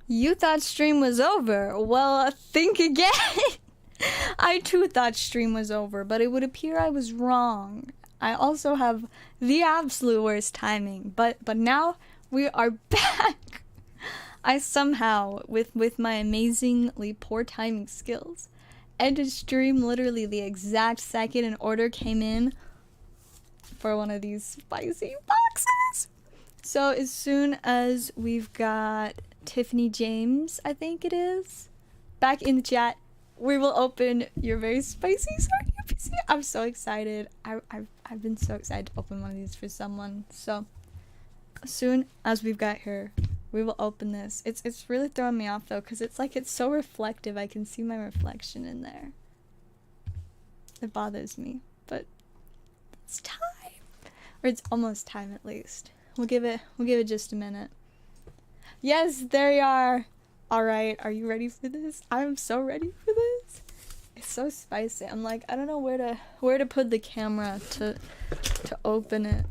You thought stream was over? Well, think again. I too thought stream was over, but it would appear I was wrong. I also have the absolute worst timing, but now we are back. I somehow, with my amazingly poor timing skills, ended stream literally the exact second an order came in for one of these spicy boxes. So as soon as we've got Tiffany James, I think it is, back in the chat, we will open your very spicy Stardew PC. I'm so excited. I've been so excited to open one of these for someone. So as soon as we've got her, we will open this. It's really throwing me off though, because it's like it's so reflective. I can see my reflection in there. It bothers me, but it's time, or it's almost time at least. We'll give it just a minute. Yes, there you are. All right, are you ready for this? I'm so ready for this. It's so spicy. I'm like, I don't know where to put the camera to open it.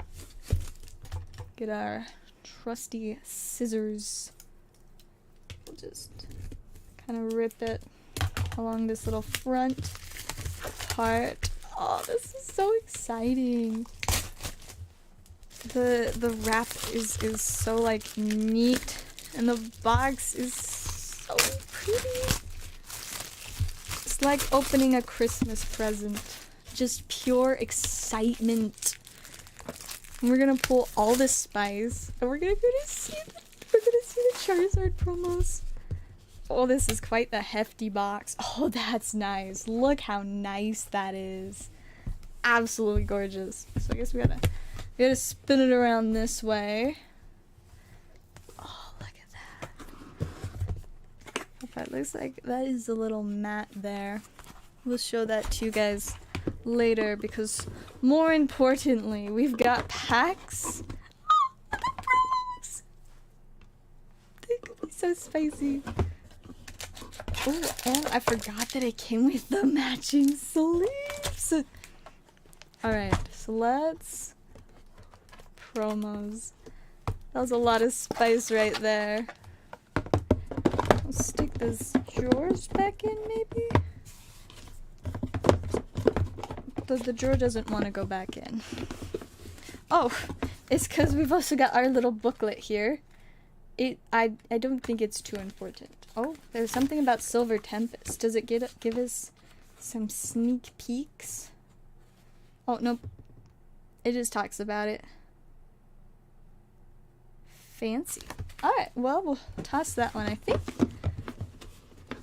Get our trusty scissors. We'll just kind of rip it along this little front part. Oh, this is so exciting. The wrap is so like neat, and the box is so pretty. It's like opening a Christmas present. Just pure excitement. And we're gonna pull all the spice, and we're gonna see the Charizard promos. Oh, this is quite the hefty box. Oh, that's nice. Look how nice that is. Absolutely gorgeous. So I guess we gotta spin it around this way. Oh, look at that. Okay, it looks like that is a little mat there. We'll show that to you guys later, because more importantly, we've got packs. Oh, the promos! They could be so spicy. Oh, and I forgot that it came with the matching sleeves. Alright, so let's... promos. That was a lot of spice right there. I'll stick this drawers back in, maybe? The drawer doesn't want to go back in. Oh, it's because we've also got our little booklet here. I don't think it's too important. Oh, there's something about Silver Tempest. Does it give us some sneak peeks? Oh, nope. It just talks about it. Fancy. Alright, well, we'll toss that one, I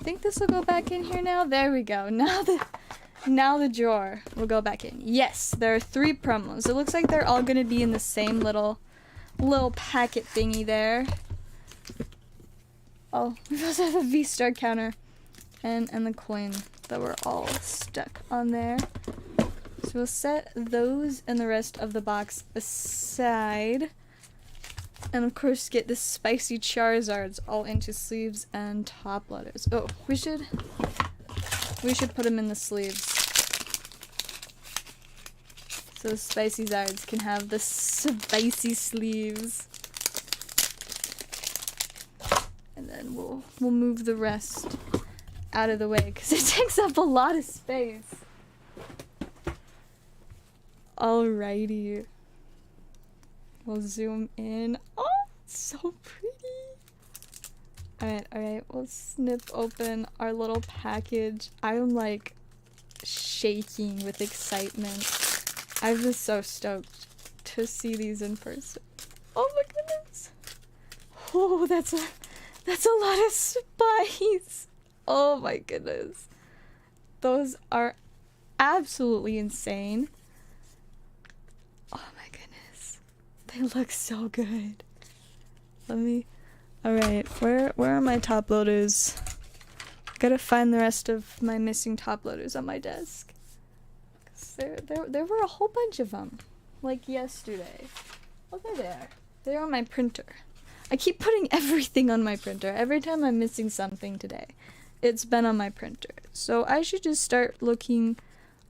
think this will go back in here now. There we go. Now the drawer will go back in. Yes, there are 3 promos. It looks like they're all gonna be in the same little packet thingy there. Oh, we also have a V-star counter and the coin that were all stuck on there. So we'll set those and the rest of the box aside. And of course get the spicy Charizards all into sleeves and top loaders. Oh, we should put them in the sleeves. So the spicy Zards can have the spicy sleeves. And then we'll move the rest out of the way, because it takes up a lot of space. Alrighty. We'll zoom in. Oh, it's so pretty. Alright, we'll snip open our little package. I'm like shaking with excitement. I'm just so stoked to see these in person. Oh my goodness. Oh, that's a lot of spice. Oh my goodness. Those are absolutely insane. Oh my goodness. They look so good. Alright, where are my top loaders? Gotta find the rest of my missing top loaders on my desk. 'Cause there were a whole bunch of them. Like yesterday. Oh, they're there. They're on my printer. I keep putting everything on my printer. Every time I'm missing something today, it's been on my printer. So I should just start looking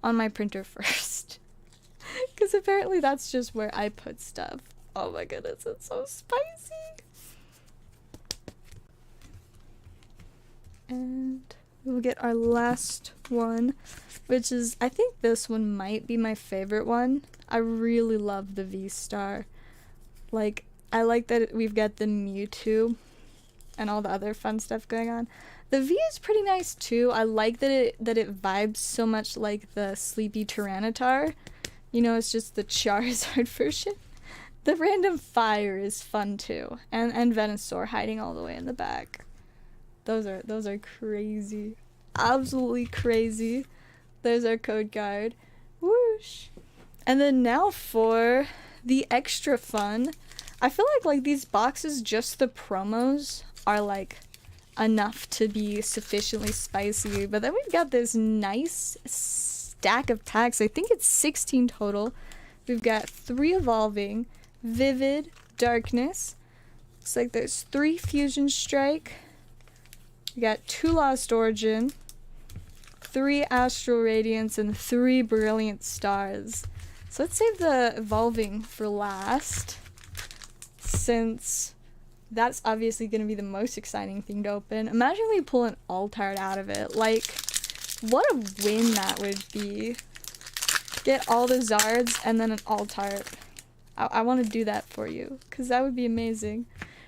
on my printer first. Because apparently that's just where I put stuff. Oh my goodness, it's so spicy. And we'll get our last one, which is, I think this one might be my favorite one. I really love the V-Star. Like, I like that we've got the Mewtwo and all the other fun stuff going on. The V is pretty nice too. I like that it vibes so much like the Sleepy Tyranitar. You know, it's just the Charizard version. The random fire is fun too. And Venusaur hiding all the way in the back. Those are crazy. Absolutely crazy. There's our code card. Whoosh. And then now for the extra fun. I feel like these boxes, just the promos, are like enough to be sufficiently spicy. But then we've got this nice stack of packs. I think it's 16 total. We've got 3 Evolving, Vivid, Darkness. Looks like there's 3 Fusion Strike. We got 2 Lost Origin, 3 Astral Radiance, and 3 Brilliant Stars. So let's save the Evolving for last, since that's obviously going to be the most exciting thing to open. Imagine we pull an Altart out of it. Like, what a win that would be. Get all the Zards and then an Altart. I want to do that for you, because that would be amazing.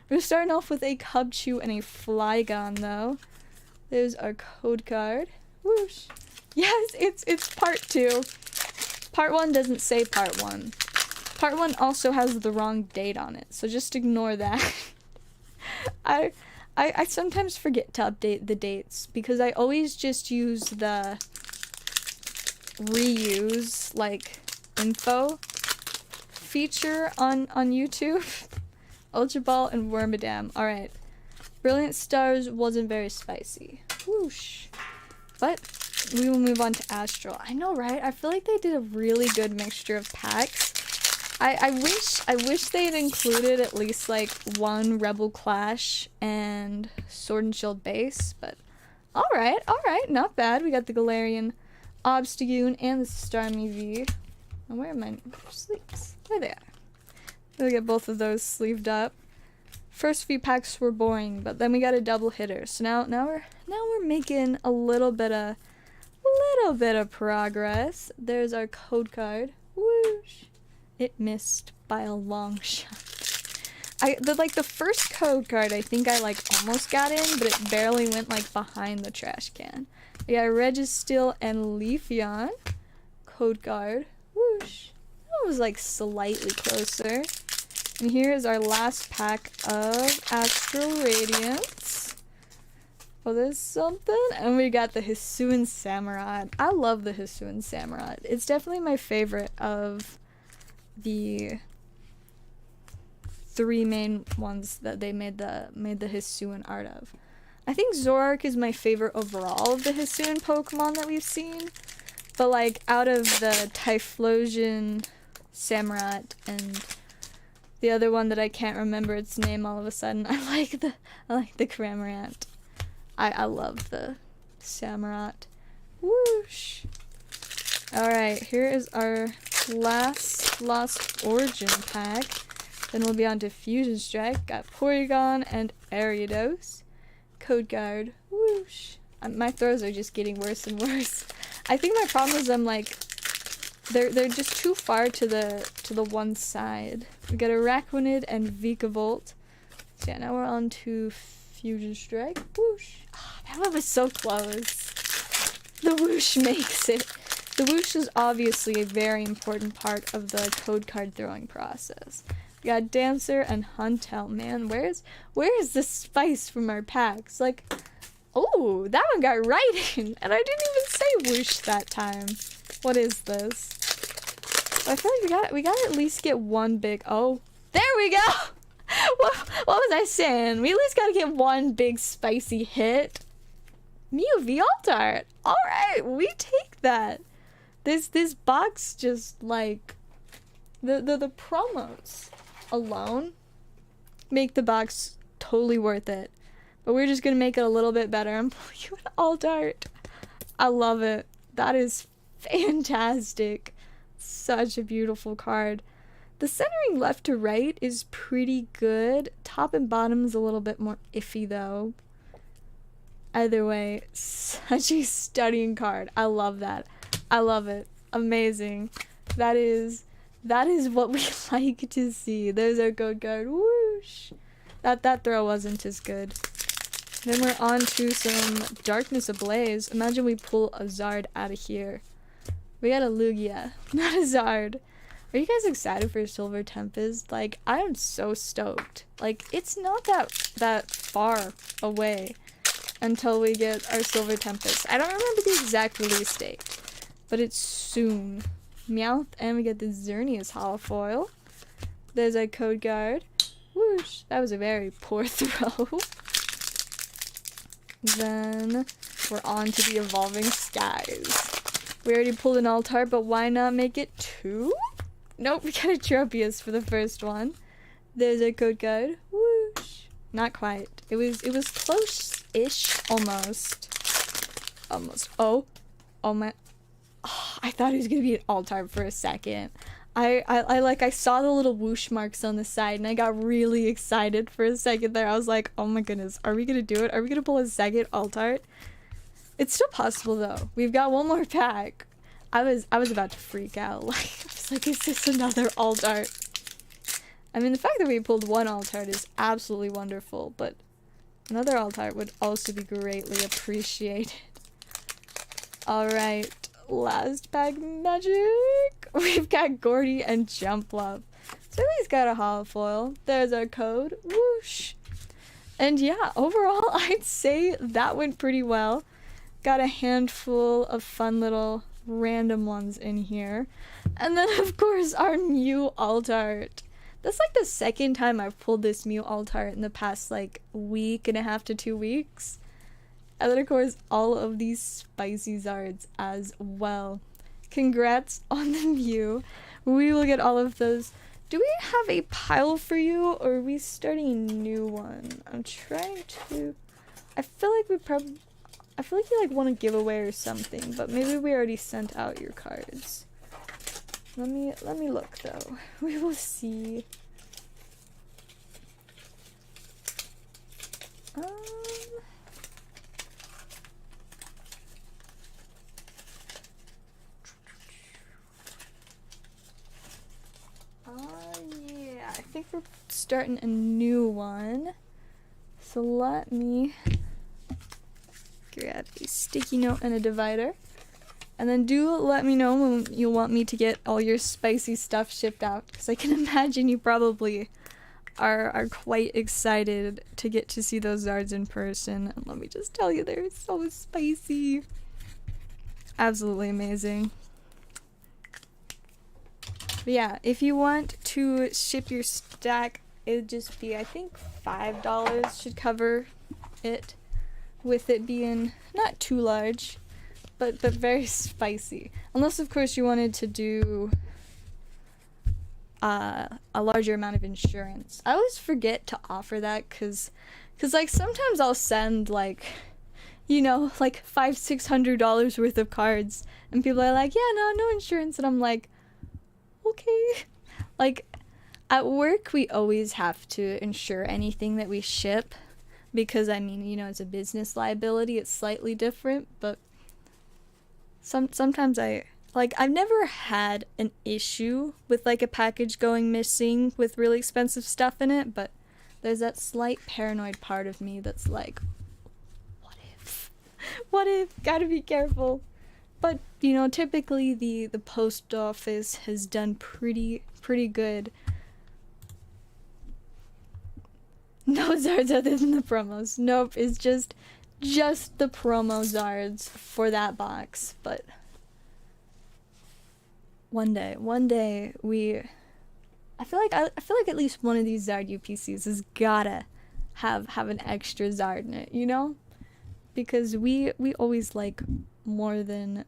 We're starting off with a Cubchoo and a Flygon, though. There's our code card. Whoosh. Yes, it's part 2. Part 1 doesn't say part 1. Part 1 also has the wrong date on it, so just ignore that. I sometimes forget to update the dates, because I always just use the reuse, like, info feature on YouTube. Ultra Ball and Wormadam. Alright. Brilliant Stars wasn't very spicy. Whoosh. But we will move on to Astral. I know, right? I feel like they did a really good mixture of packs. I wish they had included at least like 1 Rebel Clash and Sword and Shield base, but alright, not bad. We got the Galarian Obstagoon and the Starmie V. And where are my sleeves? There they are. We'll get both of those sleeved up. First few packs were boring, but then we got a double hitter. So now we're making a little bit of progress. There's our code card. Whoosh. It missed by a long shot. The first code card I think I like almost got in, but it barely went like behind the trash can. We got Registeel and Leafeon. Code card. Whoosh. That was like slightly closer. And here is our last pack of Astral Radiance. Oh, there's something. And we got the Hisuian Samurott. I love the Hisuian Samurott. It's definitely my favorite of the 3 main ones that they made the Hisuian art of. I think Zoroark is my favorite overall of the Hisuian Pokemon that we've seen. But like out of the Typhlosion Samurott and the other one that I can't remember its name all of a sudden, I like the Cramorant. I love the Samurott. Whoosh. Alright, here is our last Lost Origin pack. Then we'll be on to Fusion Strike. Got Porygon and Ariados. Code card. Whoosh. My throws are just getting worse and worse. I think my problem is I'm like, they're just too far to the one side. We got Araquanid and Vikavolt. So yeah, now we're on to Fusion Strike. Whoosh. Oh, that one was so close. The whoosh makes it. The whoosh is obviously a very important part of the code card throwing process. We got Dancer and Huntel. Man, where is the spice from our packs? Like, oh, that one got right in, and I didn't even say whoosh that time. What is this? I feel like we got to at least get one big. Oh, there we go. What was I saying? We at least got to get one big spicy hit. Mew V Altart. All right, we take that. This box just like the promos alone make the box totally worth it. But we're just gonna make it a little bit better. I'm pulling you an Altart. I love it. That is fantastic. Such a beautiful card. The centering left to right is pretty good. Top and bottom is a little bit more iffy though. Either way, such a stunning card. I love that. I love it. Amazing. That is what we like to see. There's our code card. Whoosh. That throw wasn't as good. Then we're on to some Darkness Ablaze. Imagine we pull a Zard out of here. We got a Lugia, not a Zard. Are you guys excited for Silver Tempest? Like, I am so stoked. Like, it's not that far away until we get our Silver Tempest. I don't remember the exact release date, but it's soon. Meowth, and we get the Xerneas Holofoil. There's our code card. Whoosh. That was a very poor throw. Then we're on to the Evolving Skies. We already pulled an Altar, but why not make it 2? Nope, we got a Tropius for the first one. There's our code card. Whoosh. Not quite. It was close-ish, almost. Almost. Oh my. Oh, I thought it was gonna be an Altar for a second. I saw the little whoosh marks on the side and I got really excited for a second there. I was like, oh my goodness, are we gonna do it? Are we gonna pull a second Altart? It's still possible though. We've got one more pack. I was about to freak out. Like, I was like, is this another Altart? I mean, the fact that we pulled one Altart is absolutely wonderful, but another Altart would also be greatly appreciated. Alright. Last pack magic. We've got Gordy and Jumplop. So at least got a holofoil. There's our code. Whoosh. And yeah, overall, I'd say that went pretty well. Got a handful of fun little random ones in here. And then, of course, our Mew Altart. That's like the second time I've pulled this Mew Altart in the past, like, week and a half to 2 weeks. And then, of course, all of these spicy Zards as well. Congrats on the Mew. We will get all of those. Do we have a pile for you, or are we starting a new one? I'm trying to... I feel like you, like, want to give away or something, but maybe we already sent out your cards. Let me look, though. We will see. Yeah, I think we're starting a new one. So let me grab a sticky note and a divider. And then do let me know when you want me to get all your spicy stuff shipped out, because I can imagine you probably are quite excited to get to see those Zards in person. And let me just tell you, they're so spicy. Absolutely amazing. But yeah, if you want to ship your stack, it would just be, I think, $5 should cover it, with it being not too large, but very spicy. Unless, of course, you wanted to do a larger amount of insurance. I always forget to offer that, cause like sometimes I'll send like, you know, like $500-600 worth of cards, and people are like, yeah, no insurance, and I'm like, okay. Like, at work we always have to insure anything that we ship, because I mean, you know, it's a business liability, it's slightly different, but sometimes I've never had an issue with like a package going missing with really expensive stuff in it, but there's that slight paranoid part of me that's like, what if, gotta be careful. But, you know, typically the post office has done pretty good. No Zards other than the promos. Nope, it's just the promo Zards for that box. But one day I feel like at least one of these Zard UPCs has gotta have an extra Zard in it, you know? Because we always like more than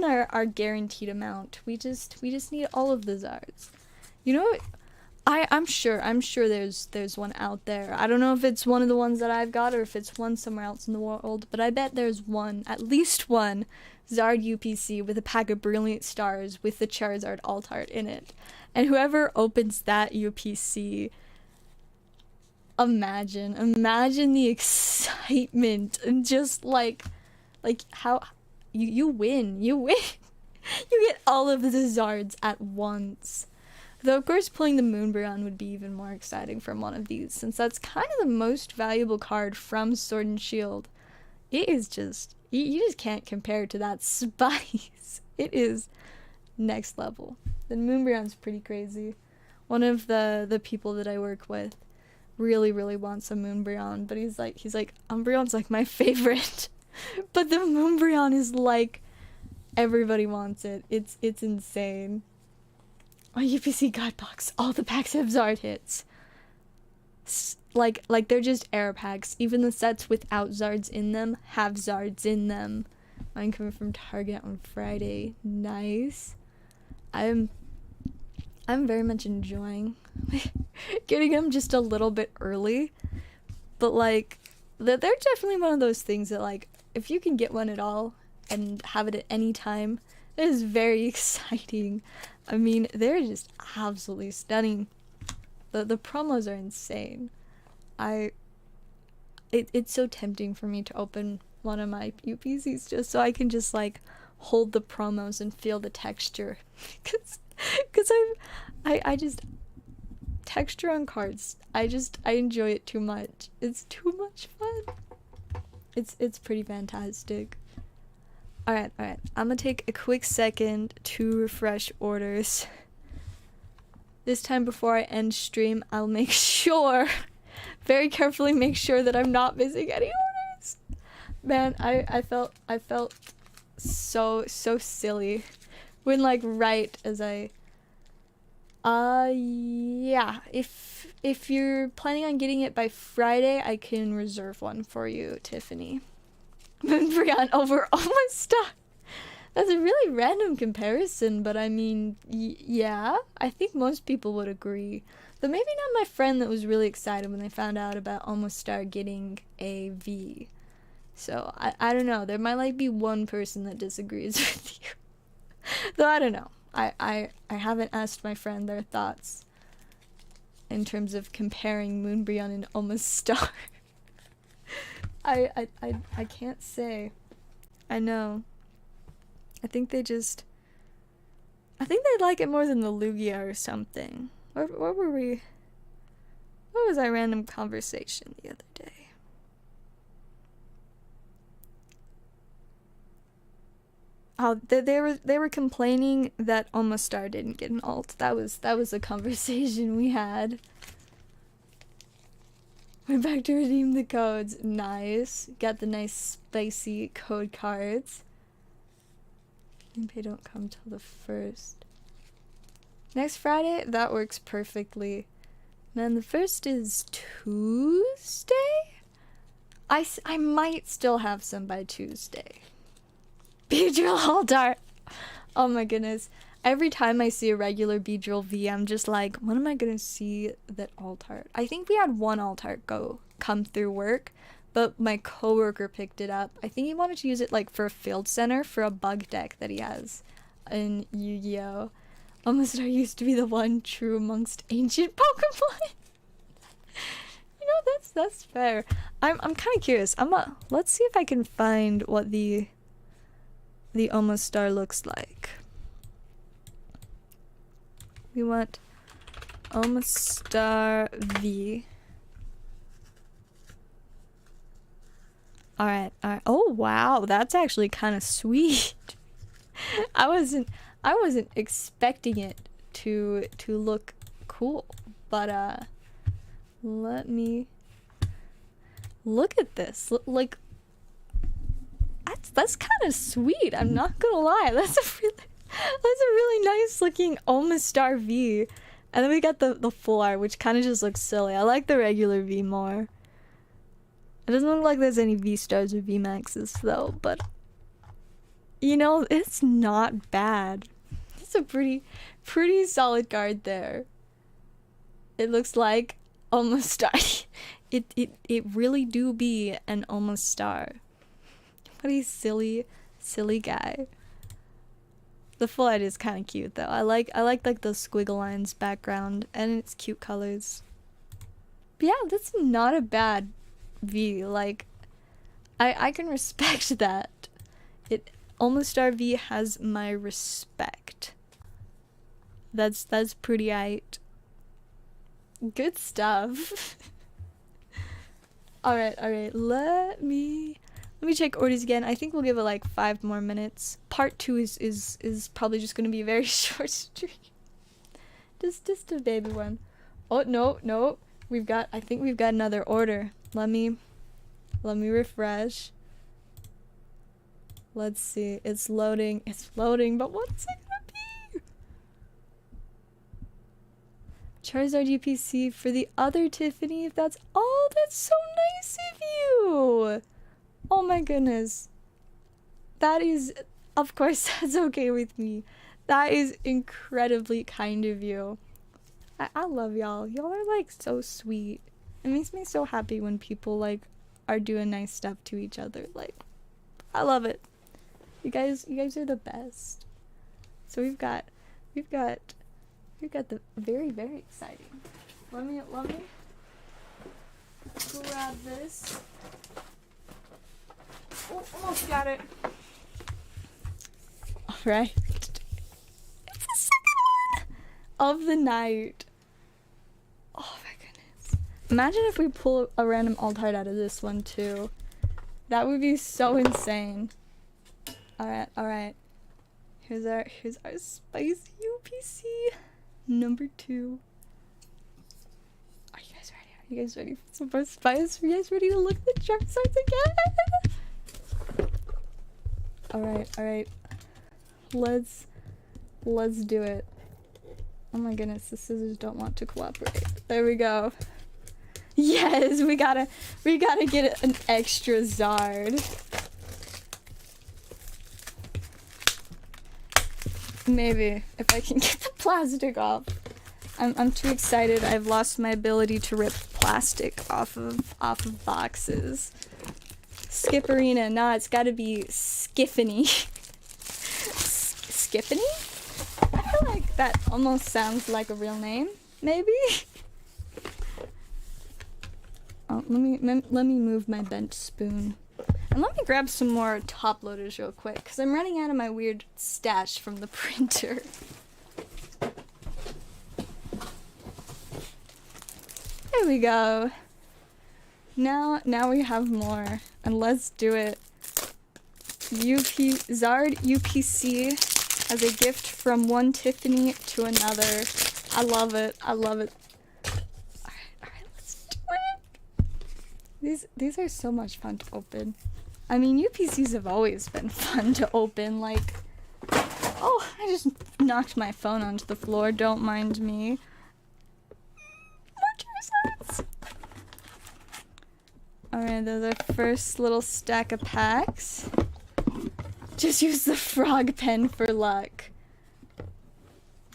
our guaranteed amount. We just need all of the Zards. You know, I'm sure there's one out there. I don't know if it's one of the ones that I've got or if it's one somewhere else in the world, but I bet there's one, at least one, Zard UPC with a pack of Brilliant Stars with the Charizard Altart in it. And whoever opens that UPC, imagine the excitement and just like how you win. You get all of the Zards at once. Though of course pulling the Moonbryon would be even more exciting from one of these, since that's kind of the most valuable card from Sword and Shield. It is just, you just can't compare to that spice. It is next level. The Moonbryon's pretty crazy. One of the people that I work with really wants a Moonbryon, but he's like Umbreon's like my favorite. But the Moonbryon is like, everybody wants it. It's insane. Oh, UPC God Box. All the packs have Zard hits. Like they're just air packs. Even the sets without Zards in them have Zards in them. Mine coming from Target on Friday. Nice. I'm very much enjoying getting them just a little bit early. But like, they're definitely one of those things that like, if you can get one at all and have it at any time, it is very exciting. I mean, they're just absolutely stunning. The promos are insane. It's so tempting for me to open one of my UPCs just so I can just like hold the promos and feel the texture. Cause I just texture on cards. I enjoy it too much. It's too much fun. It's pretty fantastic. Alright. I'm gonna take a quick second to refresh orders. This time before I end stream, I'll make sure, very carefully make sure that I'm not missing any orders. Man, I felt so silly when like right as yeah, if you're planning on getting it by Friday, I can reserve one for you, Tiffany. Moonbryon over Almastar. That's a really random comparison, but I mean, yeah, I think most people would agree. But maybe not my friend that was really excited when they found out about Almastar getting a V. So, I don't know. There might like be one person that disagrees with you. Though I don't know. I haven't asked my friend their thoughts in terms of comparing Moonbryon and Almastar. I can't say. I know. I think they like it more than the Lugia or something. Where were we? What was our random conversation the other day? Oh, they were complaining that Almastar didn't get an ult. That was a conversation we had. We're back to redeem the codes. Nice. Got the nice spicy code cards. They don't come till the 1st. Next Friday? That works perfectly. Man, the 1st is Tuesday? I might still have some by Tuesday. Beedrill Altar! Oh my goodness. Every time I see a regular Beedrill V, I'm just like, when am I gonna see that Altar? I think we had one Altar come through work, but my coworker picked it up. I think he wanted to use it like for a field center for a bug deck that he has in Yu-Gi-Oh! Almastar used to be the one true amongst ancient Pokemon. You know, that's fair. I'm kind of curious. Let's see if I can find what the Almastar looks like. We want Almastar V. Alright. Oh wow, that's actually kind of sweet. I wasn't expecting it to look cool, but let me look at this. Like, that's kind of sweet. I'm not gonna lie. That's a really nice looking Almastar V. And then we got the full art, which kind of just looks silly. I like the regular V more. It doesn't look like there's any V-Stars or V-Maxes though, but you know, it's not bad. It's a pretty solid card there. It looks like Almastar. It really do be an Almastar. What a silly guy. The full art is kind of cute though. I like the squiggle lines background, and it's cute colors. yeah, that's not a bad V. Like, I can respect that. It Almost RV has my respect. That's pretty aight. Good stuff. Alright, let me check orders again. I think we'll give it like 5 more minutes. Part 2 is probably just gonna be a very short stream. Just a baby one. Oh no. I think we've got another order. Let me refresh. Let's see. It's loading, but what's it gonna be? Charizard UPC for the other Tiffany, if that's all. That's so nice of you. Oh my goodness. That is, of course, that's okay with me. That is incredibly kind of you. I love y'all. Y'all are like so sweet. It makes me so happy when people like are doing nice stuff to each other. Like, I love it. You guys are the best. So we've got the very, very exciting. Let me grab this. Oh, almost got it. Alright. It's the second one of the night. Oh my goodness. Imagine if we pull a random alt-art out of this one too. That would be so insane. Alright. Here's our spicy UPC number 2. Are you guys ready for some more spice? Are you guys ready to look at the chart sites again? Alright. Let's do it. Oh my goodness, the scissors don't want to cooperate. There we go. Yes, we gotta get an extra Zard. Maybe if I can get the plastic off. I'm too excited. I've lost my ability to rip plastic off of boxes. Skipperina, nah, it's gotta be Skiffany. Skiffany? I feel like that almost sounds like a real name. Maybe. Oh, let me move my bent spoon. And let me grab some more top loaders real quick, because I'm running out of my weird stash from the printer. There we go. Now we have more. And let's do it. Zard UPC as a gift from one Tiffany to another. I love it. Alright, let's do it. These are so much fun to open. I mean, UPCs have always been fun to open, like... Oh, I just knocked my phone onto the floor, don't mind me. More Charizards! Alright, there's our first little stack of packs. Just use the frog pen for luck.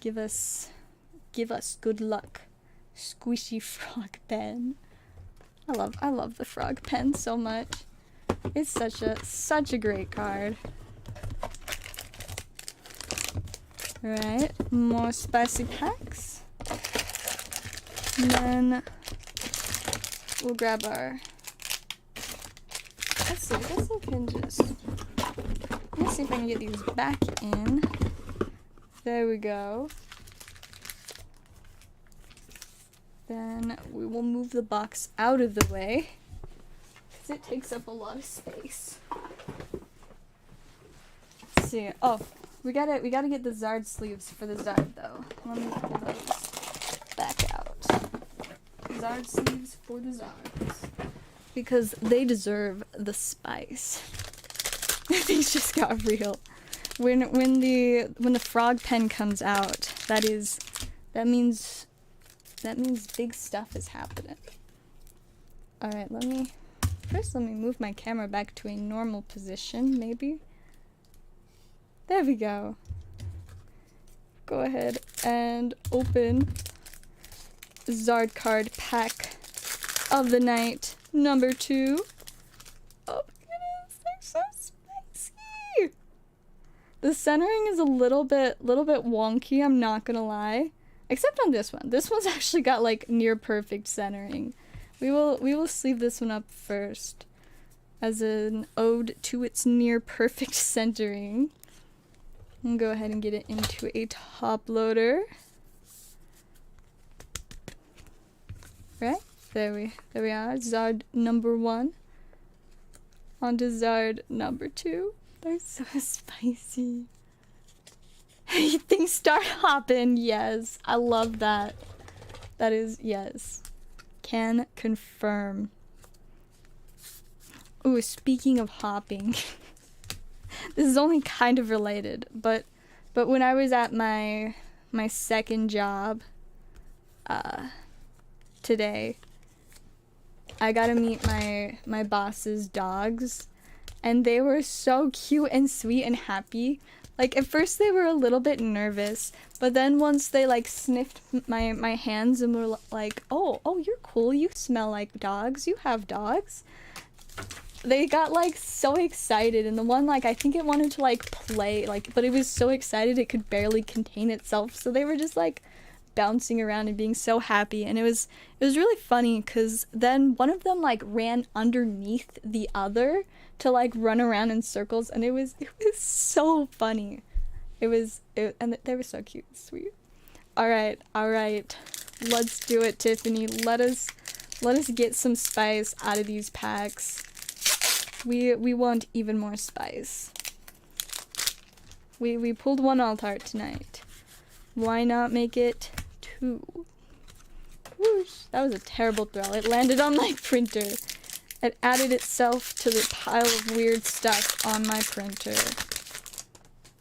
Give us good luck. Squishy frog pen. I love the frog pen so much. It's such a great card. Right, more spicy packs. And then we'll grab our. Let's see. I guess I can just. Let's see if I can get these back in. There we go. Then we will move the box out of the way, because it takes up a lot of space. Let's see. Oh, we gotta get the Zard sleeves for the Zard though. Let me pull those back out. Zard sleeves for the Zards, because they deserve the spice. These just got real. When the frog pen comes out, that means big stuff is happening. Alright, let me move my camera back to a normal position, maybe. There we go. Go ahead and open Zard card pack of the night number 2. Oh my goodness, they're so spicy! The centering is a little bit wonky, I'm not gonna lie. Except on this one. This one's actually got like near perfect centering. We will sleeve this one up first as an ode to its near perfect centering. I'll go ahead and get it into a top loader. Right? There we are. Zard number 1. On to Zard number 2. They're so spicy. Things start hopping. Yes. I love that. That is, yes. Can confirm. Ooh, speaking of hopping. This is only kind of related, but when I was at my second job today, I got to meet my boss's dogs, and they were so cute and sweet and happy. Like, at first they were a little bit nervous, but then once they like sniffed my hands and were like, oh, you're cool, you smell like dogs, you have dogs. They got like so excited, and the one, like, I think it wanted to like play, like, but it was so excited it could barely contain itself, so they were just like bouncing around and being so happy. And it was really funny because then one of them like ran underneath the other to like run around in circles, and it was so funny. And they were so cute and sweet. All right, let's do it, Tiffany. Let us get some spice out of these packs. We want even more spice. We pulled one alt art tonight. Why not make it 2? Whoosh. That was a terrible throw. It landed on my printer. It added itself to the pile of weird stuff on my printer.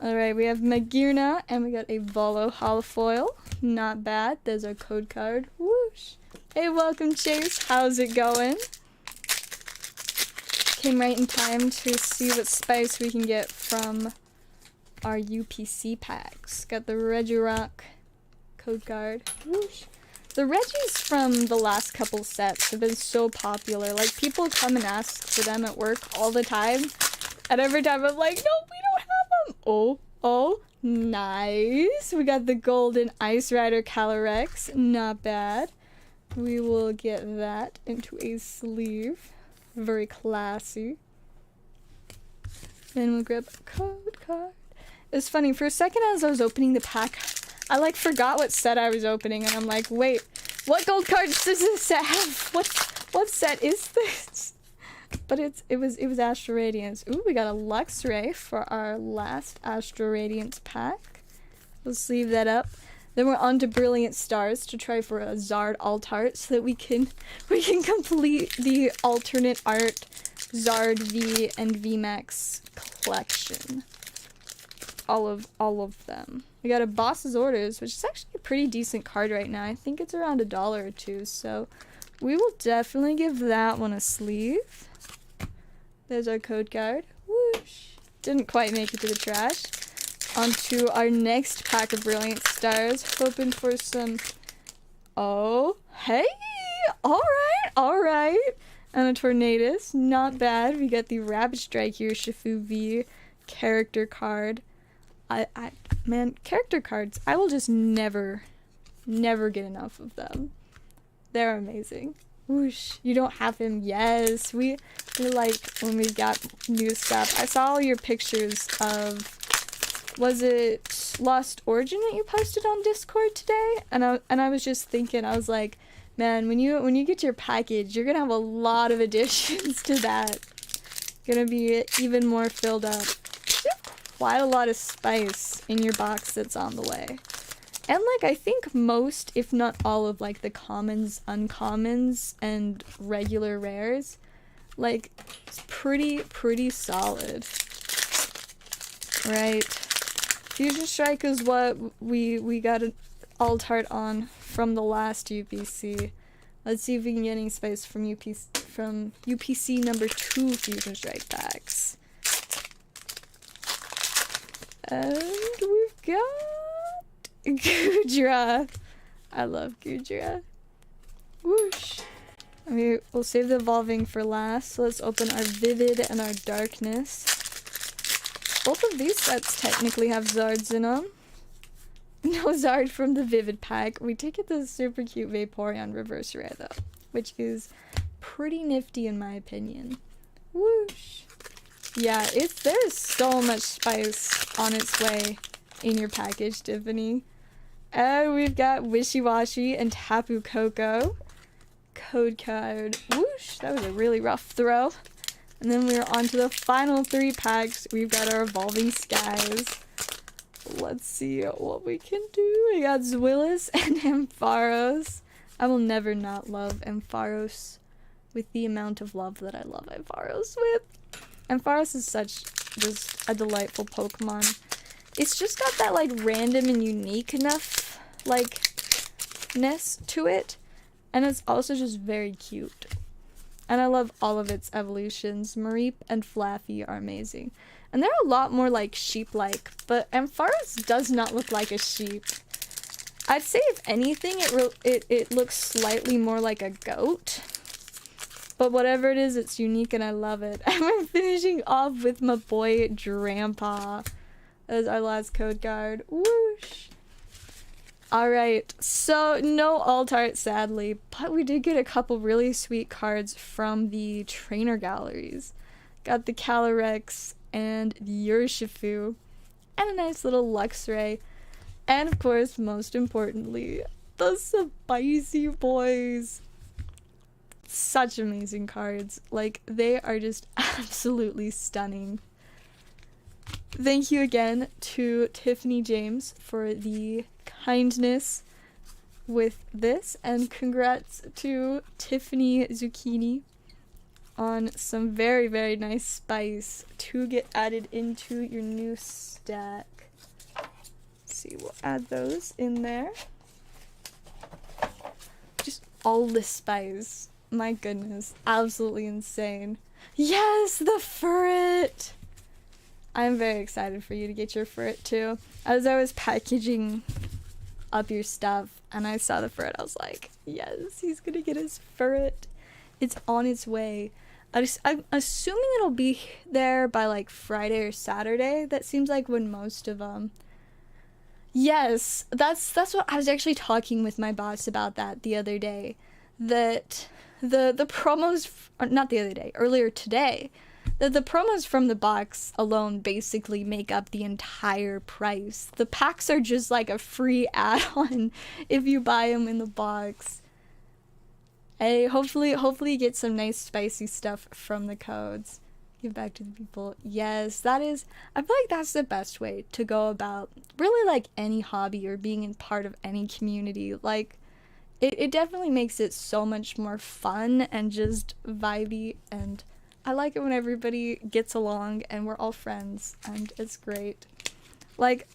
Alright, we have Magirna, and we got a Volo holofoil. Not bad. There's our code card. Whoosh. Hey, welcome, Chase. How's it going? Came right in time to see what spice we can get from our UPC packs. Got the Regirock code card. Whoosh. The Regis from the last couple sets have been so popular. Like, people come and ask for them at work all the time. And every time I'm like, no, we don't have them. Oh, nice. We got the golden Ice Rider Calyrex. Not bad. We will get that into a sleeve. Very classy. Then we'll grab a code card. It's funny, for a second as I was opening the pack, I like forgot what set I was opening, and I'm like, wait, what gold cards does this set have? What set is this? But it was Astral Radiance. Ooh, we got a Luxray for our last Astral Radiance pack. We'll sleeve that up. Then we're on to Brilliant Stars to try for a Zard alt art so that we can complete the alternate art Zard V and VMAX collection. All of them. We got a Boss's Orders, which is actually a pretty decent card right now. I think it's around $1 or $2, so we will definitely give that one a sleeve. There's our code card. Whoosh. Didn't quite make it to the trash. On to our next pack of Brilliant Stars. Hoping for some... Oh, hey! Alright! And a Tornadus. Not bad. We got the Rapid Strike here, Shifu V character card. Man, character cards, I will just never get enough of them. They're amazing. Whoosh, you don't have him. Yes, we like when we got new stuff. I saw all your pictures of, was it Lost Origin that you posted on Discord today? And I was just thinking, I was like, man, when you get your package, you're gonna have a lot of additions to that. Gonna be even more filled up. You have quite a lot of spice in your box that's on the way. And like, I think most, if not all of like the commons, uncommons, and regular rares, like, it's pretty solid. Right. Fusion Strike is what we got an alt art on from the last UPC. Let's see if we can get any spice from UPC number 2 Fusion Strike packs. And we've got Gudra. I love Gudra. Whoosh. We'll save the evolving for last. So let's open our Vivid and our Darkness. Both of these sets technically have Zards in them. No Zard from the Vivid pack. We take it the super cute Vaporeon reverse rare though. which is pretty nifty in my opinion. Whoosh. Yeah, there is so much spice on its way in your package, Tiffany. And we've got Wishy Washy and Tapu Koko. Code card. Whoosh, that was a really rough throw. And then we're on to the final 3 packs. We've got our Evolving Skies. Let's see what we can do. We got Zwillis and Ampharos. I will never not love Ampharos with the amount of love that I love Ampharos with. Ampharos is such just a delightful Pokemon. It's just got that like random and unique enough like-ness to it. And it's also just very cute. And I love all of its evolutions. Mareep and Flaffy are amazing. And they're a lot more like sheep-like, but Ampharos does not look like a sheep. I'd say if anything, it looks slightly more like a goat. But whatever it is, it's unique and I love it. And we're finishing off with my boy Drampa as our last code card. Whoosh! Alright, so no alt art sadly, but we did get a couple really sweet cards from the trainer galleries. Got the Calyrex and the Urshifu, and a nice little Luxray, and of course, most importantly, the Spicy Boys. Such amazing cards. Like, they are just absolutely stunning. Thank you again to Tiffany James for the kindness with this, and congrats to Tiffany Zucchini on some very, very nice spice to get added into your new stack. Let's see, we'll add those in there. Just all the spice. My goodness, absolutely insane. Yes, the Furret! I'm very excited for you to get your Furret too. As I was packaging up your stuff and I saw the Furret, I was like, yes, he's gonna get his Furret. It's on its way. I'm assuming it'll be there by like Friday or Saturday. That seems like when most of them. Yes, that's what I was actually talking with my boss about that the other day. That the promos, not the other day, earlier today, that the promos from the box alone basically make up the entire price. The packs are just like a free add-on if you buy them in the box. Hey, hopefully you get some nice spicy stuff from the codes. Give back to the people. Yes, that is, I feel like that's the best way to go about really like any hobby or being in part of any community. Like, it definitely makes it so much more fun and just vibey, and I like it when everybody gets along and we're all friends and it's great. Like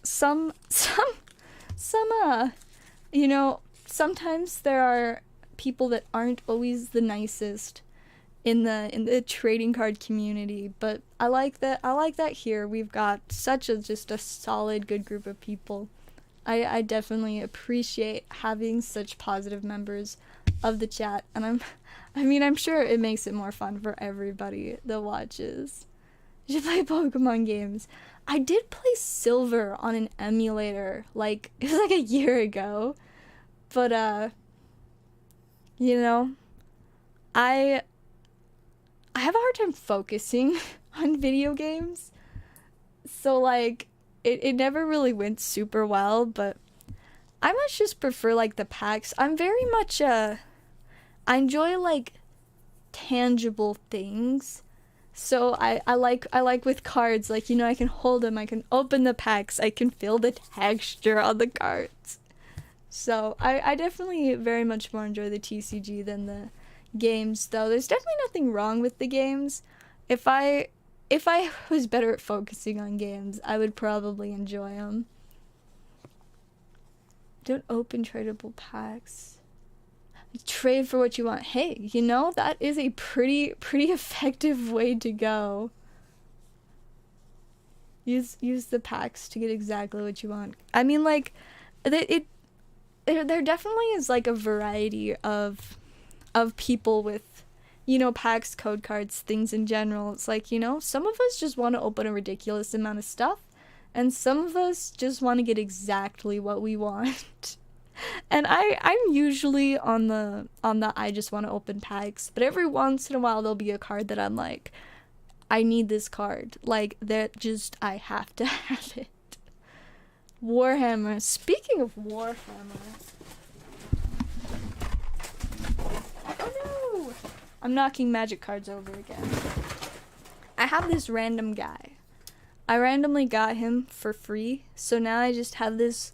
you know, sometimes there are people that aren't always the nicest in the trading card community, but I like that here we've got such just a solid good group of people. I definitely appreciate having such positive members of the chat, and I'm sure it makes it more fun for everybody that watches. You should play Pokemon games. I did play Silver on an emulator, like, it was like a year ago, but you know, I have a hard time focusing on video games, so like it never really went super well, but I much just prefer like the packs. I'm very much I enjoy like tangible things, so I like with cards, like, you know, I can hold them, I can open the packs, I can feel the texture on the cards. So I definitely very much more enjoy the TCG than the games, though. There's definitely nothing wrong with the games. If I was better at focusing on games, I would probably enjoy them. Don't open tradable packs. Trade for what you want. Hey, you know, that is a pretty effective way to go. Use the packs to get exactly what you want. I mean, like, there definitely is like a variety of people with, you know, packs, code cards, things in general. It's like, you know, some of us just want to open a ridiculous amount of stuff, and some of us just want to get exactly what we want. And I'm usually on the I just want to open packs, but every once in a while there'll be a card that I'm like, I need this card. Like, that just, I have to have it. Warhammer. Speaking of Warhammer. Oh no! I'm knocking magic cards over again. I have this random guy. I randomly got him for free, so now I just have this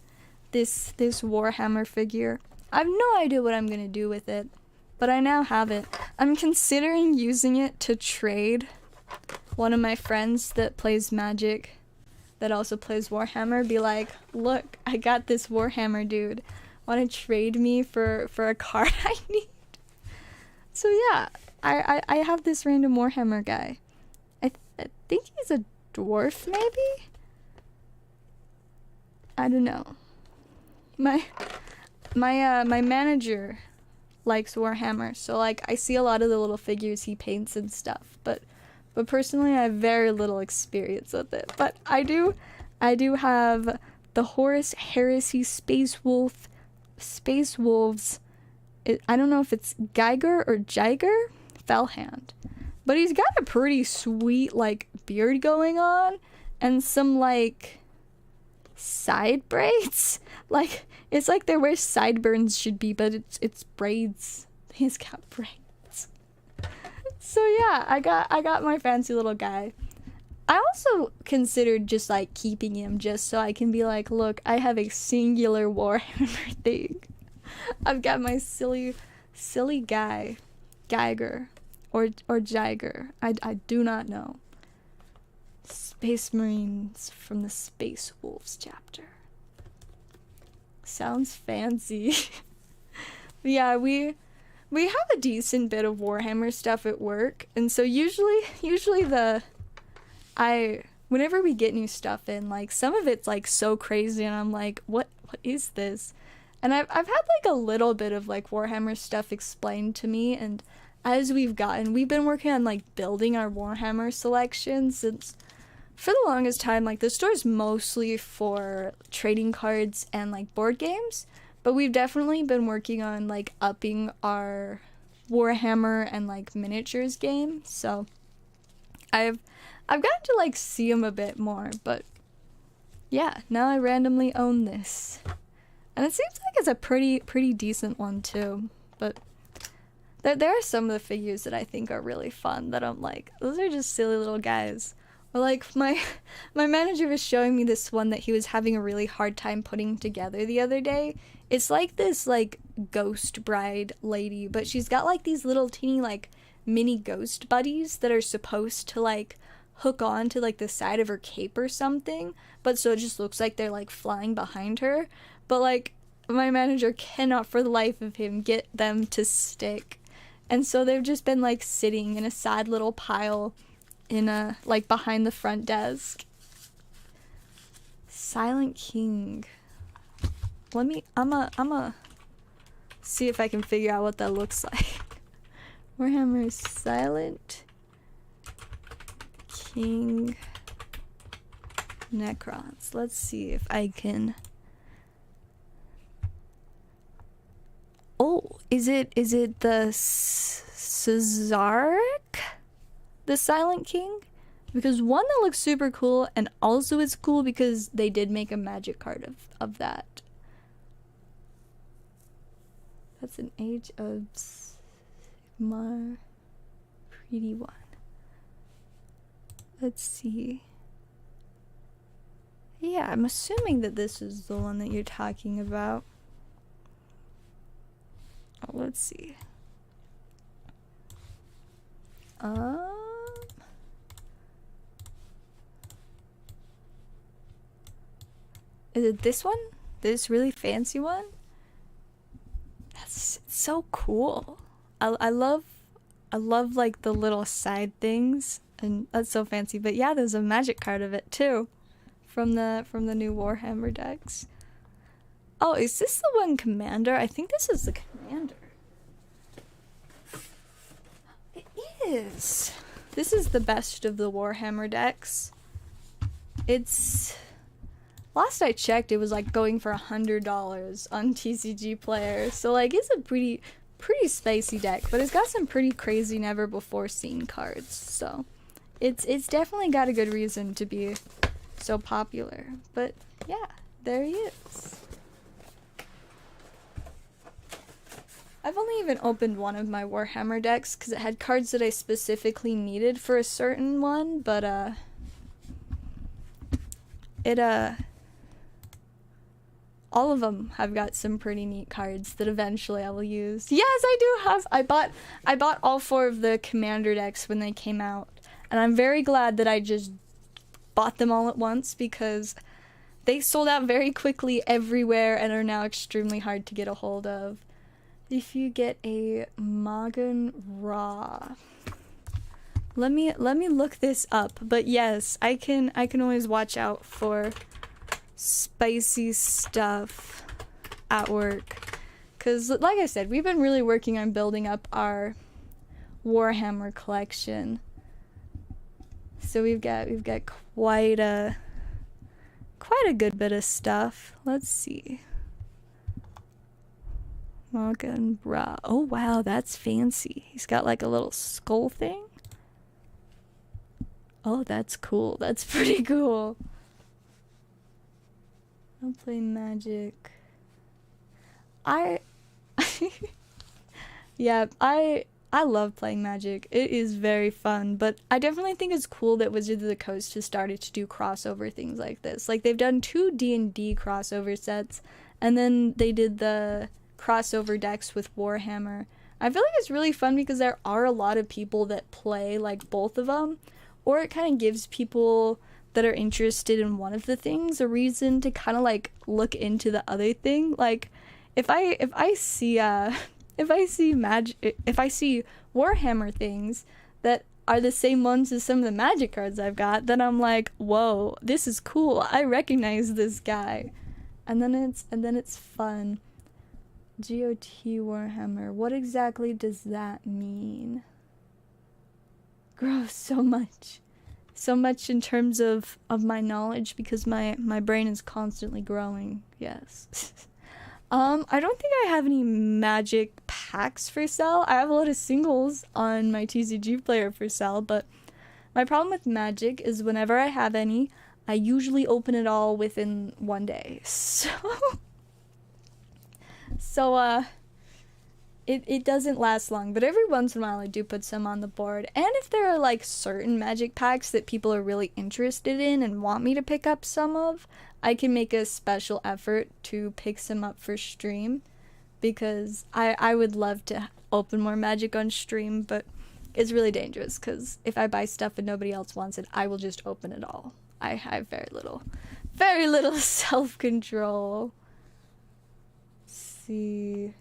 Warhammer figure. I have no idea what I'm gonna do with it, but I now have it. I'm considering using it to trade one of my friends that plays Magic, that also plays Warhammer, be like, look, I got this Warhammer dude. Want to trade me for a card I need? So yeah, I have this random Warhammer guy. I think he's a dwarf, maybe? I don't know. My manager likes Warhammer, so like I see a lot of the little figures he paints and stuff, but personally I have very little experience with it. But I do have the Horus Heresy Space Wolves. I don't know if it's Geiger or Jiger Fellhand, but he's got a pretty sweet like beard going on and some like side braids. Like, it's like they're where sideburns should be, but it's braids. He's got braids. So yeah, I got my fancy little guy. I also considered just like keeping him just so I can be like, look, I have a singular Warhammer thing. I've got my silly guy, Geiger or Jiger. I do not know. Space Marines from the Space Wolves chapter. Sounds fancy. Yeah, we have a decent bit of Warhammer stuff at work, and so usually whenever we get new stuff in, like some of it's like so crazy and I'm like, what is this? And I've had like a little bit of like Warhammer stuff explained to me, and as we've been working on like building our Warhammer selection since for the longest time, like the store's mostly for trading cards and like board games, but we've definitely been working on like upping our Warhammer and like miniatures game. So I've gotten to like see them a bit more, but yeah, now I randomly own this. And it seems like it's a pretty decent one too. But there are some of the figures that I think are really fun that I'm like, those are just silly little guys. Or like my manager was showing me this one that he was having a really hard time putting together the other day. It's like this like ghost bride lady, but she's got like these little teeny like mini ghost buddies that are supposed to like hook on to like the side of her cape or something, but so it just looks like they're like flying behind her. But like my manager cannot for the life of him get them to stick, and so they've just been like sitting in a sad little pile in a like behind the front desk. Silent King. I'ma see if I can figure out what that looks like. Warhammer Silent King Necrons. Let's see if I can. Oh, is it the Cesaric? The Silent King? Because one that looks super cool, and also it's cool because they did make a magic card of that. That's an Age of Sigmar pretty one. Let's see. Yeah, I'm assuming that this is the one that you're talking about. Oh, let's see. Is it this one? This really fancy one? That's so cool. I love like the little side things, and that's so fancy. But yeah, there's a magic card of it too, from the new Warhammer decks. Oh, is this the one Commander? I think this is the Commander. It is. This is the best of the Warhammer decks. It's last I checked, it was like going for $100 on TCG Player. So like, it's a pretty spicy deck, but it's got some pretty crazy, never before seen cards. So it's definitely got a good reason to be so popular. But yeah, there he is. I've only even opened one of my Warhammer decks because it had cards that I specifically needed for a certain one, but all of them have got some pretty neat cards that eventually I will use. Yes, I do have. I bought all 4 of the Commander decks when they came out, and I'm very glad that I just bought them all at once because they sold out very quickly everywhere and are now extremely hard to get a hold of. If you get a Magan Raw, let me look this up. But yes, I can always watch out for spicy stuff at work, because like I said, we've been really working on building up our Warhammer collection. So we've got quite a good bit of stuff. Let's see. Morgan Bra. Oh wow, that's fancy. He's got like a little skull thing. Oh, that's cool. That's pretty cool. I'll play Magic. Yeah, I love playing Magic. It is very fun, but I definitely think it's cool that Wizards of the Coast has started to do crossover things like this. Like, they've done 2 D&D crossover sets, and then they did the crossover decks with Warhammer. I feel like it's really fun because there are a lot of people that play like both of them, or it kind of gives people that are interested in one of the things a reason to kind of like look into the other thing. Like, if I see Warhammer things that are the same ones as some of the Magic cards I've got, then I'm like, whoa, this is cool. I recognize this guy, and then it's fun. GOT Warhammer. What exactly does that mean? Grow so much in terms of my knowledge, because my brain is constantly growing. Yes. I don't think I have any Magic packs for sale. I have a lot of singles on my TCG Player for sale, but my problem with Magic is whenever I have any, I usually open it all within one day. So it doesn't last long, but every once in a while I do put some on the board. And if there are like certain Magic packs that people are really interested in and want me to pick up some of, I can make a special effort to pick some up for stream, because I would love to open more Magic on stream, but it's really dangerous because if I buy stuff and nobody else wants it, I will just open it all. I have very little self-control. See,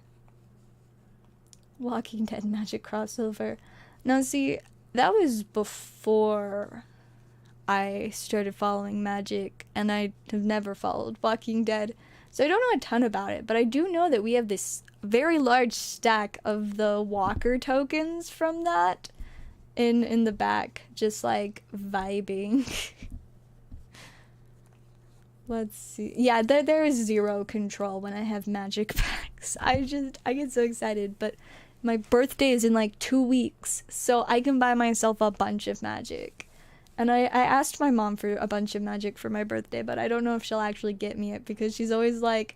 Walking Dead Magic crossover. Now see, that was before I started following Magic, and I have never followed Walking Dead, so I don't know a ton about it, but I do know that we have this very large stack of the Walker tokens from that in the back, just like vibing. Let's see. Yeah, there is zero control when I have Magic packs. I get so excited, but my birthday is in like 2 weeks, so I can buy myself a bunch of Magic. And I asked my mom for a bunch of Magic for my birthday, but I don't know if she'll actually get me it, because she's always like,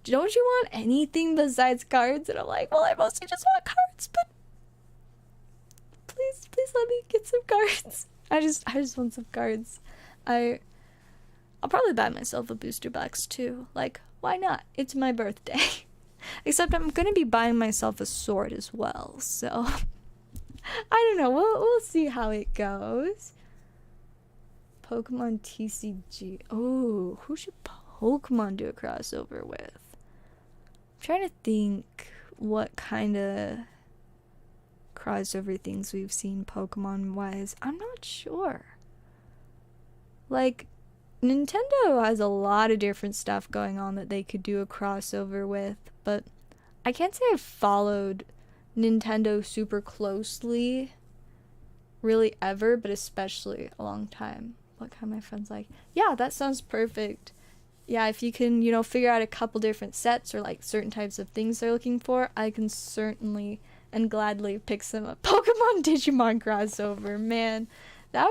don't you want anything besides cards? And I'm like, well, I mostly just want cards, but please let me get some cards. I just want some cards. I'll probably buy myself a booster box too. Like, why not? It's my birthday. Except I'm gonna be buying myself a sword as well, so I don't know. We'll see how it goes. Pokemon TCG. Oh, who should Pokemon do a crossover with? I'm trying to think what kind of crossover things we've seen Pokemon wise. I'm not sure. Like, Nintendo has a lot of different stuff going on that they could do a crossover with, but I can't say I've followed Nintendo super closely really ever, but especially a long time. What kind of my friends like? Yeah, that sounds perfect. yeah, if you can, you know, figure out a couple different sets or like certain types of things they're looking for, I can certainly and gladly pick some up. Pokemon Digimon crossover, man, that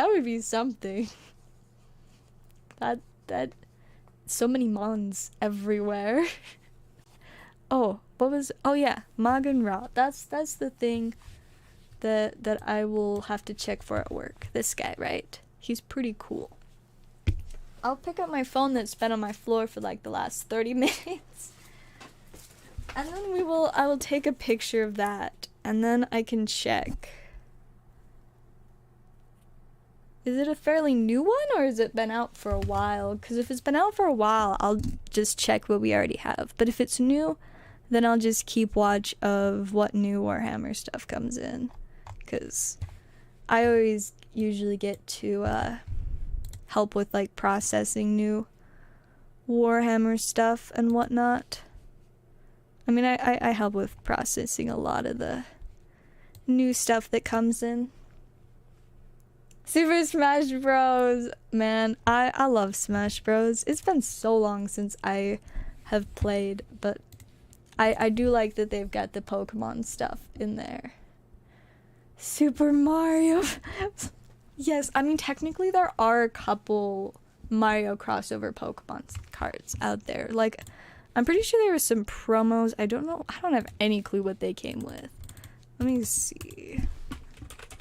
would be something. That so many mons everywhere. Oh, yeah, Magen Ra. That's the thing that I will have to check for at work. This guy, right? He's pretty cool. I'll pick up my phone that's been on my floor for like the last 30 minutes. And then I will take a picture of that and then I can check. Is it a fairly new one or has it been out for a while? Because if it's been out for a while, I'll just check what we already have. But if it's new, then I'll just keep watch of what new Warhammer stuff comes in. Because I always usually get to help with like processing new Warhammer stuff and whatnot. I mean, I help with processing a lot of the new stuff that comes in. Super Smash Bros. Man, I love Smash Bros. It's been so long since I have played, but I do like that they've got the Pokemon stuff in there. Super Mario. Yes, I mean, technically there are a couple Mario crossover Pokemon cards out there. Like, I'm pretty sure there were some promos. I don't have any clue what they came with. Let me see.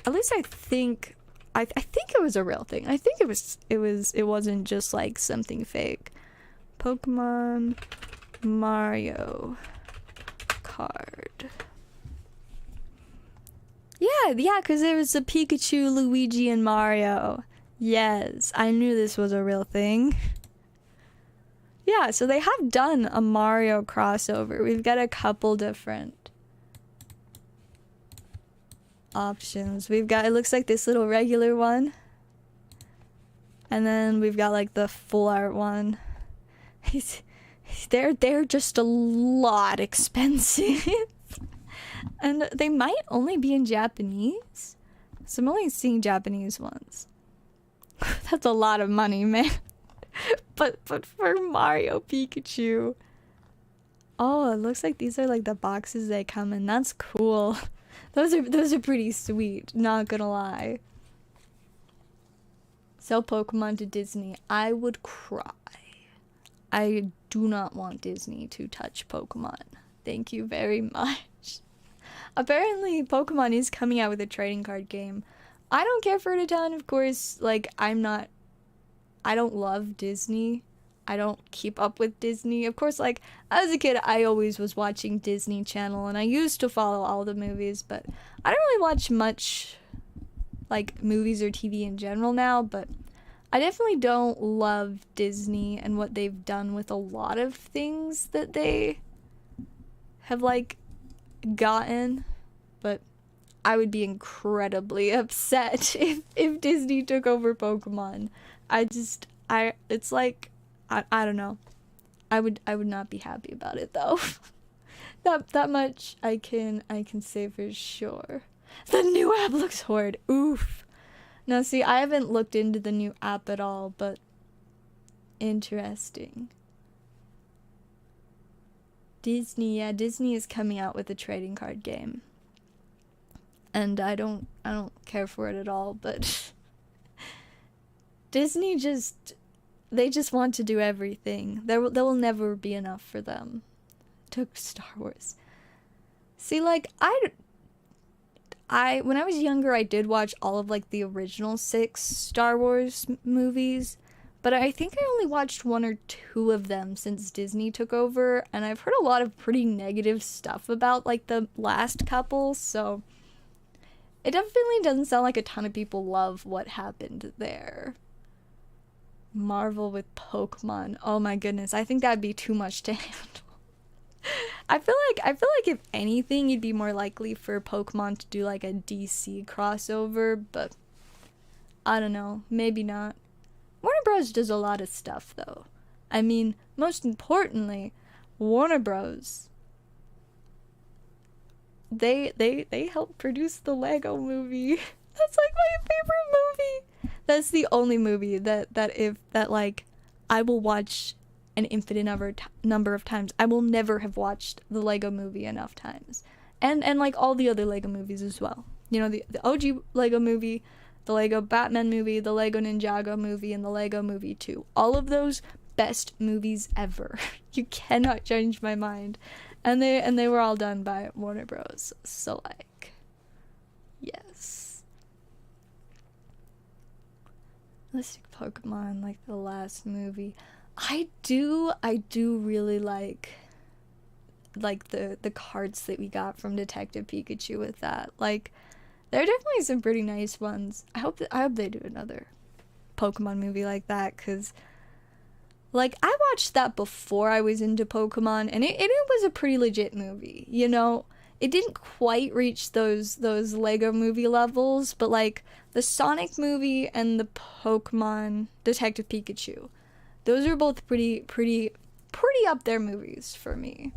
At least I think it was a real thing. I think it wasn't just like something fake. Pokemon Mario card. Yeah, because there was a Pikachu, Luigi, and Mario. Yes, I knew this was a real thing. Yeah, so they have done a Mario crossover. We've got a couple different options. We've got, it looks like this little regular one. And then we've got like the full art one. They're just a lot expensive. And they might only be in Japanese. So I'm only seeing Japanese ones. That's a lot of money, man. But for Mario Pikachu. Oh, it looks like these are like the boxes they come in. That's cool. Those are pretty sweet, not gonna lie. Sell Pokemon to Disney. I would cry. I do not want Disney to touch Pokemon. Thank you very much. Apparently, Pokemon is coming out with a trading card game. I don't care for it a ton, of course. Like, I don't love Disney. I don't keep up with Disney. Of course, like, as a kid, I always was watching Disney Channel, and I used to follow all the movies, but I don't really watch much, like, movies or TV in general now, but I definitely don't love Disney and what they've done with a lot of things that they have, like, gotten, but I would be incredibly upset if Disney took over Pokemon. It's like, I don't know. I would not be happy about it though. that much I can say for sure. The new app looks horrid. Oof. Now see, I haven't looked into the new app at all, but interesting. Disney is coming out with a trading card game. And I don't care for it at all, but Disney they just want to do everything. There will never be enough for them. Took Star Wars. See, like, when I was younger, I did watch all of, like, the original 6 Star Wars movies, but I think I only watched 1 or 2 of them since Disney took over, and I've heard a lot of pretty negative stuff about, like, the last couple, so it definitely doesn't sound like a ton of people love what happened there. Marvel with Pokemon. Oh my goodness, I think that'd be too much to handle. I feel like if anything, you'd be more likely for Pokemon to do like a DC crossover, but I don't know, maybe not. Warner Bros. Does a lot of stuff though. I mean, most importantly, Warner Bros. They helped produce the Lego movie. That's like my favorite movie. That's the only movie that like I will watch an infinite number of times. I will never have watched the Lego movie enough times. And like all the other Lego movies as well. You know, the OG Lego movie, the Lego Batman movie, the Lego Ninjago movie, and the Lego movie 2. All of those best movies ever. You cannot change my mind. And they were all done by Warner Bros. So like, yes. Let's take Pokemon, like the last movie. I do really like the cards that we got from Detective Pikachu with that. Like, there are definitely some pretty nice ones. I hope they do another Pokemon movie like that, because like I watched that before I was into Pokemon, and it was a pretty legit movie. You know, it didn't quite reach those Lego movie levels, but like the Sonic movie and the Pokemon Detective Pikachu, those are both pretty up there movies for me.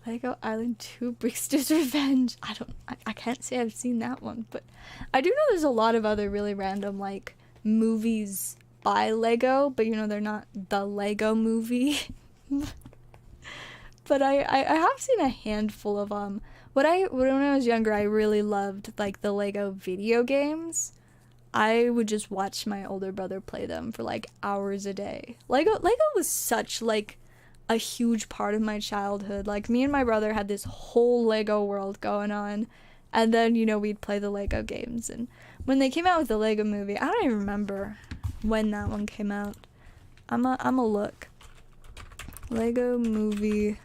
Lego Island 2 Brickster's Revenge. I can't say I've seen that one, but I do know there's a lot of other really random like movies by Lego, but you know, they're not the Lego movie. But I have seen a handful of them. When I was younger, I really loved like the Lego video games. I would just watch my older brother play them for like hours a day. Lego was such like a huge part of my childhood. Like, me and my brother had this whole Lego world going on, and then, you know, we'd play the Lego games. And when they came out with the Lego movie, I don't even remember when that one came out. I'm a look. Lego movie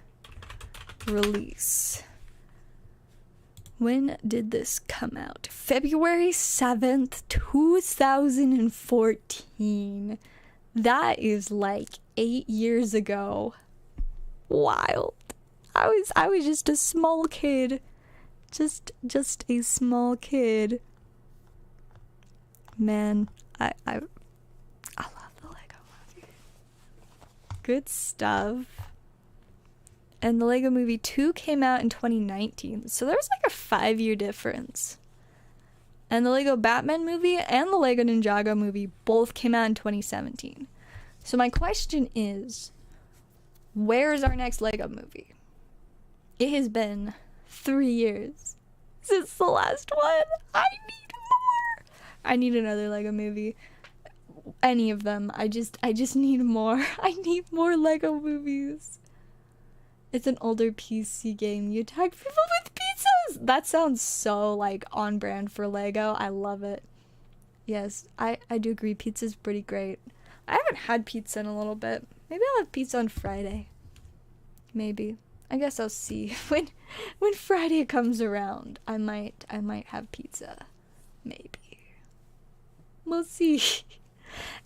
release. When did this come out? February 7th, 2014. That is like 8 years ago. Wild. I was just a small kid. Just a small kid. Man, I love the Lego movie. Good stuff. And the Lego movie 2 came out in 2019. So there's like a 5-year difference. And the Lego Batman movie and the Lego Ninjago movie both came out in 2017. So my question is, where's our next Lego movie? It has been 3 years since the last one. I need more. I need another Lego movie. Any of them. I just need more. I need more Lego movies. It's an older PC game. You attack people with pizzas. That sounds so like on brand for Lego. I love it. Yes, I do agree. Pizza's pretty great. I haven't had pizza in a little bit. Maybe I'll have pizza on Friday. Maybe. I guess I'll see. When Friday comes around, I might have pizza. Maybe. We'll see.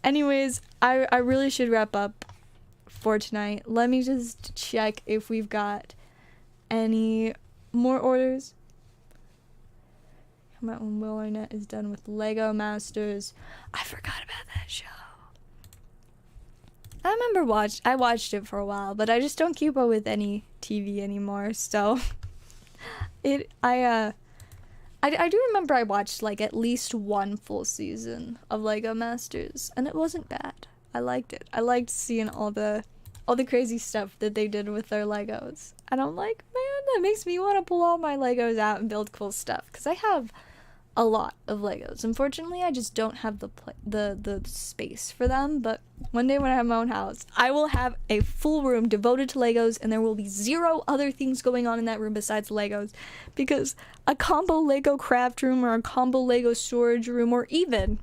Anyways, I really should wrap up for tonight. Let me just check if we've got any more orders. Come out when Will Arnett is done with Lego Masters. I forgot about that show. I remember I watched it for a while, but I just don't keep up with any TV anymore. So I do remember I watched like at least one full season of Lego Masters, and it wasn't bad. I liked it. I liked seeing all the crazy stuff that they did with their Legos. And I'm like, man, that makes me want to pull all my Legos out and build cool stuff, because I have a lot of Legos. Unfortunately, I just don't have the space for them, but one day when I have my own house, I will have a full room devoted to Legos, and there will be zero other things going on in that room besides Legos, because a combo Lego craft room or a combo Lego storage room, or even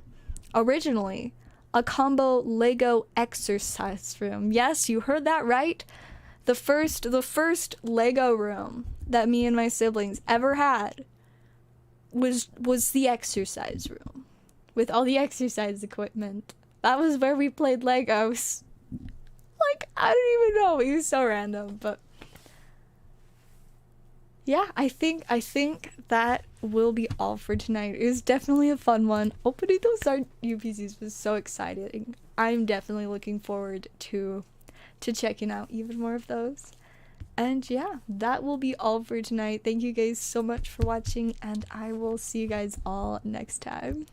originally a combo Lego exercise room. Yes, you heard that right. The first Lego room that me and my siblings ever had was the exercise room with all the exercise equipment. That was where we played Legos. Like, I don't even know. It was so random, but yeah, I think that will be all for tonight. It was definitely a fun one. Opening those UPCs was so exciting. I'm definitely looking forward to checking out even more of those. And yeah, that will be all for tonight. Thank you guys so much for watching, and I will see you guys all next time.